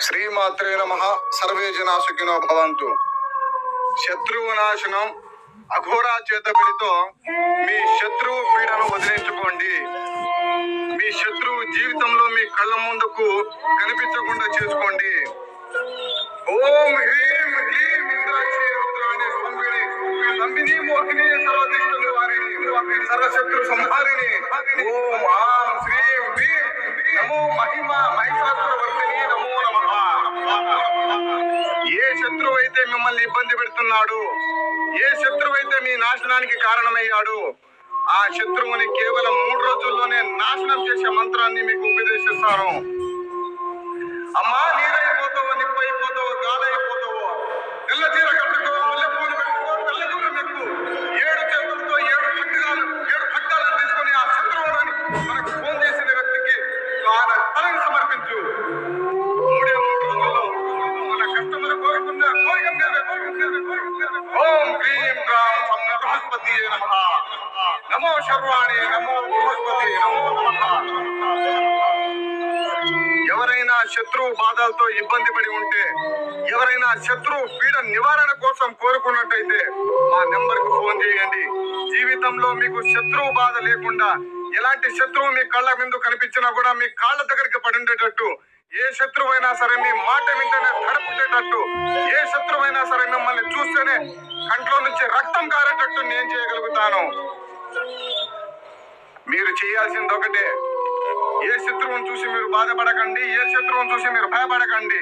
శ్రీమాత్రే నమః. సర్వే జనా సుఖినో భవంతు. శత్రువు నాశనం అఘోరా చేతబడితో మీ శత్రువు పీడను వదిలించుకోండి. మీ శత్రువు జీవితంలో మీ కళ్ళ ముందుకు కనిపించకుండా చేసుకోండి. ఓం హ్రీం హ్రీం ఇంద్రాక్షి రుద్రాణి స్తంభిని స్తంభిని మోహిని సర్వదిష్ట నివారిణి సర్వశత్రు సంహారిణి. ఓం ఆం శ్రీం హ్రీం నమో మహిమా మహిషాసుర వర్ధిని నమో నమః. ఏ శత్రువు అయితే మిమ్మల్ని ఇబ్బంది పెడుతున్నాడు, ఏ శత్రువు అయితే మీ నాశనానికి కారణమయ్యాడు, ఆ శత్రువుని కేవలం 3 రోజుల్లోనే నాశనం చేసే మంత్రాన్ని మీకు ఉపదేశిస్తాను. అమ్మా, నీరైపోతావో, నిప్పైపోతావో, గాలైపోతావో, తెల్ల చీర కట్టుకో, మల్లెపూలు పెట్టుకో, తెల్లదూర మెక్కు, 7 చేతులతో 7 ఖడ్గాలను తీసుకొని ఆ శత్రువుని మనకు ఫోన్ చేసిన వ్యక్తికి తలని సమర్పించు. 3 రోజుల్లో మన కస్టమర్ కోరుకున్న కోరిక ఓం హ్రీం గ్రాం సం బృహస్పతియే నమః. నమో శర్వాణి నమో బృహస్పతి నమో నమః. ఎవరైనా శత్రువు బాధలతో ఇబ్బంది పడి ఉంటే, ఎవరైనా శత్రువు పీడ నివారణ కోసం కోరుకున్నట్టయితే మా నెంబర్ కు ఫోన్ చేయండి. జీవితంలో మీకు శత్రువు బాధ లేకుండా, ఎలాంటి శత్రువు మీ కళ్ళ ముందు కనిపించినా కూడా మీ కాళ్ళ దగ్గరికి పడిండేటట్టు, ఏ శత్రువైనా సరే మీ మాట వింటేనే తడపుట్టేటట్టు, ఏ శత్రువైనా సరే మిమ్మల్ని చూస్తేనే కంట్లో నుంచి రక్తం కారేటట్టు నేను చేయగలుగుతాను. మీరు చేయాల్సింది ఒకటే, ఏ శత్రువుని చూసి మీరు బాధపడకండి, ఏ శత్రువుని చూసి మీరు భయపడకండి.